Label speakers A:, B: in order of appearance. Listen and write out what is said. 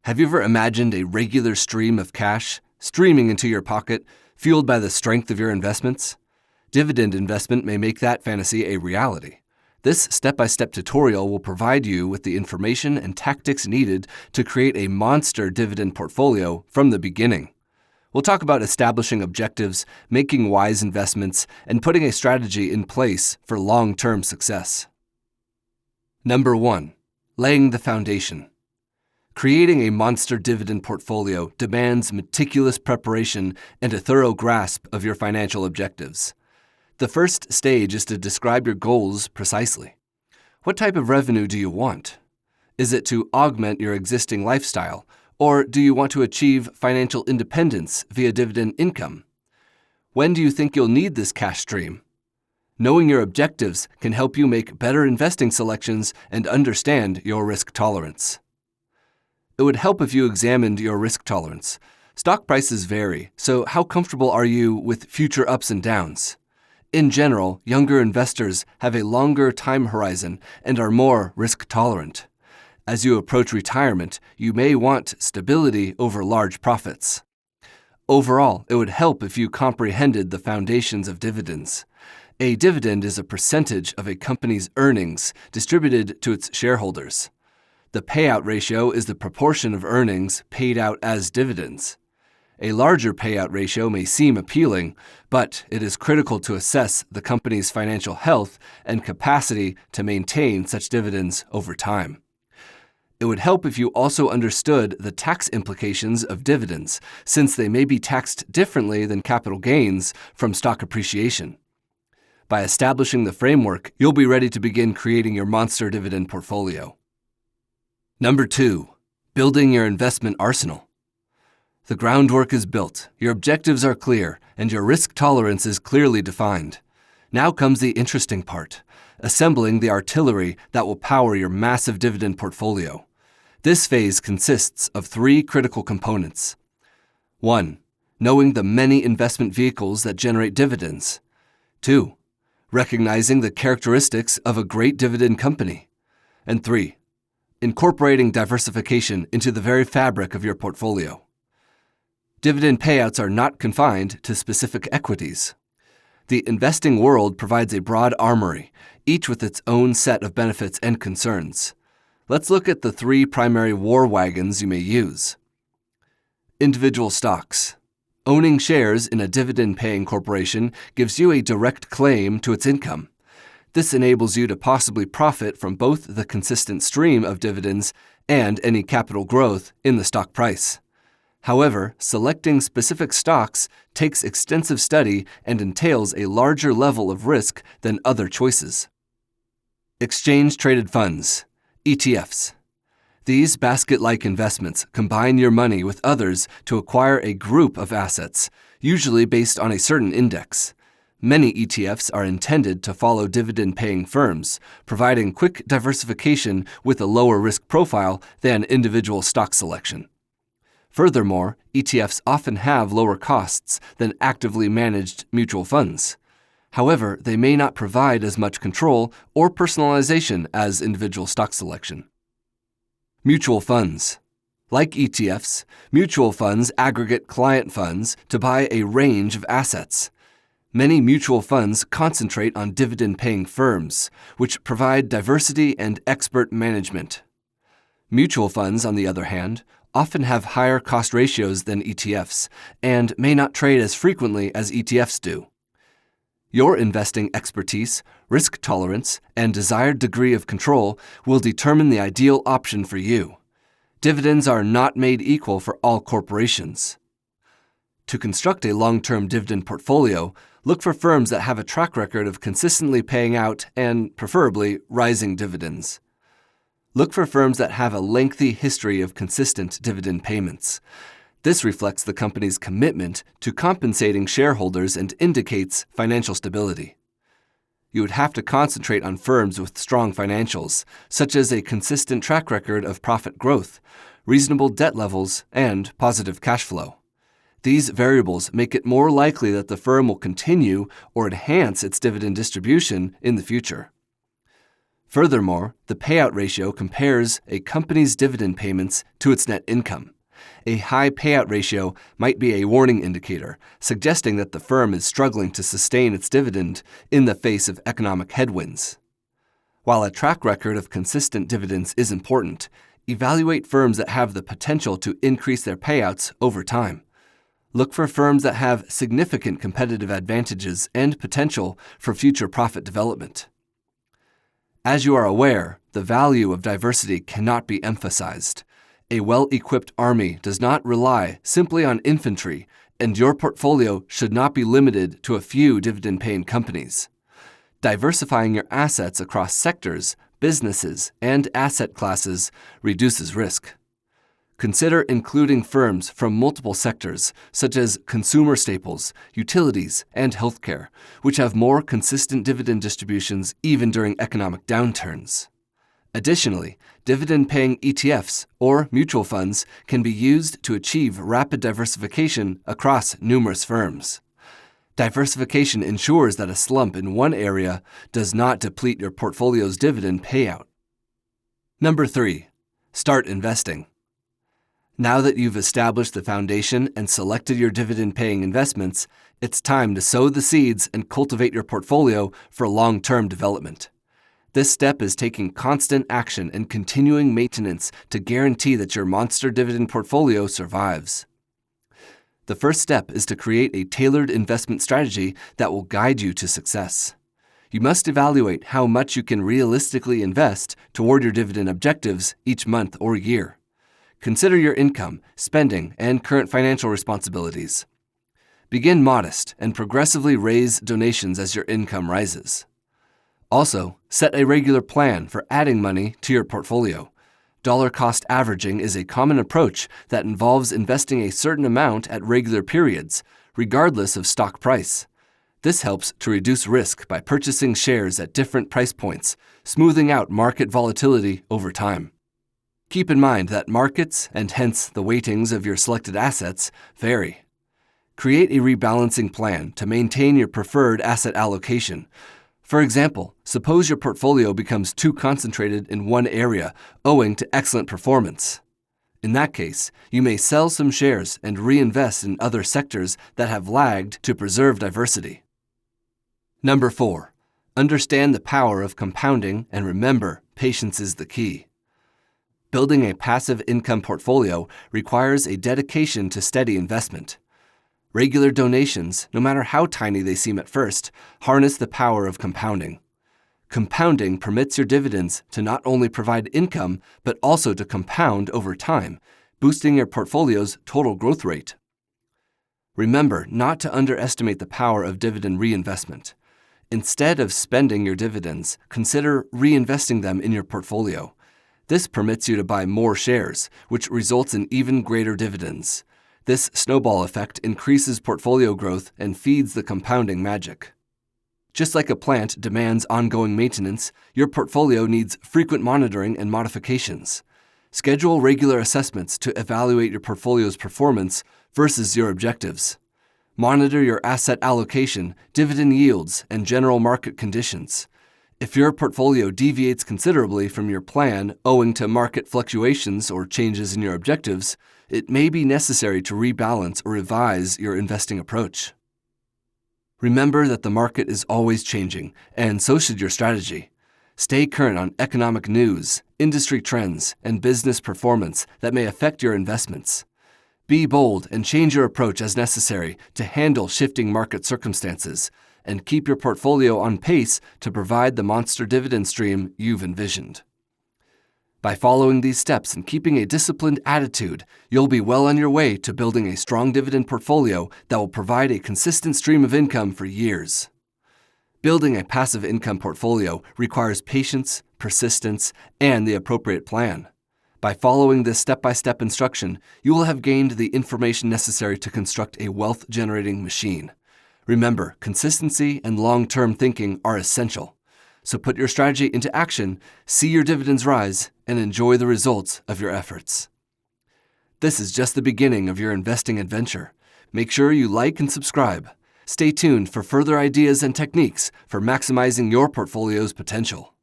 A: Have you ever imagined a regular stream of cash streaming into your pocket, fueled by the strength of your investments? Dividend investment may make that fantasy a reality. This step-by-step tutorial will provide you with the information and tactics needed to create a monster dividend portfolio from the beginning. We'll talk about establishing objectives, making wise investments, and putting a strategy in place for long-term success. Number 1. Laying the foundation. Creating a monster dividend portfolio demands meticulous preparation and a thorough grasp of your financial objectives. The first stage is to describe your goals precisely. What type of revenue do you want? Is it to augment your existing lifestyle, or do you want to achieve financial independence via dividend income? When do you think you'll need this cash stream? Knowing your objectives can help you make better investing selections and understand your risk tolerance. It would help if you examined your risk tolerance. Stock prices vary, so how comfortable are you with future ups and downs? In general, younger investors have a longer time horizon and are more risk tolerant. As you approach retirement, you may want stability over large profits. Overall, it would help if you comprehended the foundations of dividends. A dividend is a percentage of a company's earnings distributed to its shareholders. The payout ratio is the proportion of earnings paid out as dividends. A larger payout ratio may seem appealing, but it is critical to assess the company's financial health and capacity to maintain such dividends over time. It would help if you also understood the tax implications of dividends, since they may be taxed differently than capital gains from stock appreciation. By establishing the framework, you'll be ready to begin creating your monster dividend portfolio. Number 2. Building your investment arsenal. The groundwork is built, your objectives are clear, and your risk tolerance is clearly defined. Now comes the interesting part, assembling the artillery that will power your massive dividend portfolio. This phase consists of 3 critical components. 1. Knowing the many investment vehicles that generate dividends. 2. Recognizing the characteristics of a great dividend company. And 3. Incorporating diversification into the very fabric of your portfolio. Dividend payouts are not confined to specific equities. The investing world provides a broad armory, each with its own set of benefits and concerns. Let's look at the 3 primary war wagons you may use. Individual stocks. Owning shares in a dividend-paying corporation gives you a direct claim to its income. This enables you to possibly profit from both the consistent stream of dividends and any capital growth in the stock price. However, selecting specific stocks takes extensive study and entails a larger level of risk than other choices. Exchange-traded funds, ETFs. These basket-like investments combine your money with others to acquire a group of assets, usually based on a certain index. Many ETFs are intended to follow dividend-paying firms, providing quick diversification with a lower risk profile than individual stock selection. Furthermore, ETFs often have lower costs than actively managed mutual funds. However, they may not provide as much control or personalization as individual stock selection. Mutual funds. Like ETFs, mutual funds aggregate client funds to buy a range of assets. Many mutual funds concentrate on dividend-paying firms, which provide diversity and expert management. Mutual funds, on the other hand, often have higher cost ratios than ETFs and may not trade as frequently as ETFs do. Your investing expertise, risk tolerance, and desired degree of control will determine the ideal option for you. Dividends are not made equal for all corporations. To construct a long-term dividend portfolio, look for firms that have a track record of consistently paying out and, preferably, rising dividends. Look for firms that have a lengthy history of consistent dividend payments. This reflects the company's commitment to compensating shareholders and indicates financial stability. You would have to concentrate on firms with strong financials, such as a consistent track record of profit growth, reasonable debt levels, and positive cash flow. These variables make it more likely that the firm will continue or enhance its dividend distribution in the future. Furthermore, the payout ratio compares a company's dividend payments to its net income. A high payout ratio might be a warning indicator, suggesting that the firm is struggling to sustain its dividend in the face of economic headwinds. While a track record of consistent dividends is important, evaluate firms that have the potential to increase their payouts over time. Look for firms that have significant competitive advantages and potential for future profit development. As you are aware, the value of diversity cannot be emphasized. A well-equipped army does not rely simply on infantry, and your portfolio should not be limited to a few dividend-paying companies. Diversifying your assets across sectors, businesses, and asset classes reduces risk. Consider including firms from multiple sectors, such as consumer staples, utilities, and healthcare, which have more consistent dividend distributions even during economic downturns. Additionally, dividend-paying ETFs or mutual funds can be used to achieve rapid diversification across numerous firms. Diversification ensures that a slump in one area does not deplete your portfolio's dividend payout. Number 3. Start investing. Now that you've established the foundation and selected your dividend-paying investments, it's time to sow the seeds and cultivate your portfolio for long-term development. This step is taking constant action and continuing maintenance to guarantee that your monster dividend portfolio survives. The first step is to create a tailored investment strategy that will guide you to success. You must evaluate how much you can realistically invest toward your dividend objectives each month or year. Consider your income, spending, and current financial responsibilities. Begin modest and progressively raise donations as your income rises. Also, set a regular plan for adding money to your portfolio. Dollar-cost averaging is a common approach that involves investing a certain amount at regular periods, regardless of stock price. This helps to reduce risk by purchasing shares at different price points, smoothing out market volatility over time. Keep in mind that markets, and hence the weightings of your selected assets, vary. Create a rebalancing plan to maintain your preferred asset allocation. For example, suppose your portfolio becomes too concentrated in one area owing to excellent performance. In that case, you may sell some shares and reinvest in other sectors that have lagged to preserve diversity. Number 4. Understand the power of compounding and remember, patience is the key. Building a passive income portfolio requires a dedication to steady investment. Regular donations, no matter how tiny they seem at first, harness the power of compounding. Compounding permits your dividends to not only provide income, but also to compound over time, boosting your portfolio's total growth rate. Remember not to underestimate the power of dividend reinvestment. Instead of spending your dividends, consider reinvesting them in your portfolio. This permits you to buy more shares, which results in even greater dividends. This snowball effect increases portfolio growth and feeds the compounding magic. Just like a plant demands ongoing maintenance, your portfolio needs frequent monitoring and modifications. Schedule regular assessments to evaluate your portfolio's performance versus your objectives. Monitor your asset allocation, dividend yields, and general market conditions. If your portfolio deviates considerably from your plan owing to market fluctuations or changes in your objectives, it may be necessary to rebalance or revise your investing approach. Remember that the market is always changing, and so should your strategy. Stay current on economic news, industry trends, and business performance that may affect your investments. Be bold and change your approach as necessary to handle shifting market circumstances, and keep your portfolio on pace to provide the monster dividend stream you've envisioned. By following these steps and keeping a disciplined attitude, you'll be well on your way to building a strong dividend portfolio that will provide a consistent stream of income for years. Building a passive income portfolio requires patience, persistence, and the appropriate plan. By following this step-by-step instruction, you will have gained the information necessary to construct a wealth-generating machine. Remember, consistency and long-term thinking are essential. So put your strategy into action, see your dividends rise, and enjoy the results of your efforts. This is just the beginning of your investing adventure. Make sure you like and subscribe. Stay tuned for further ideas and techniques for maximizing your portfolio's potential.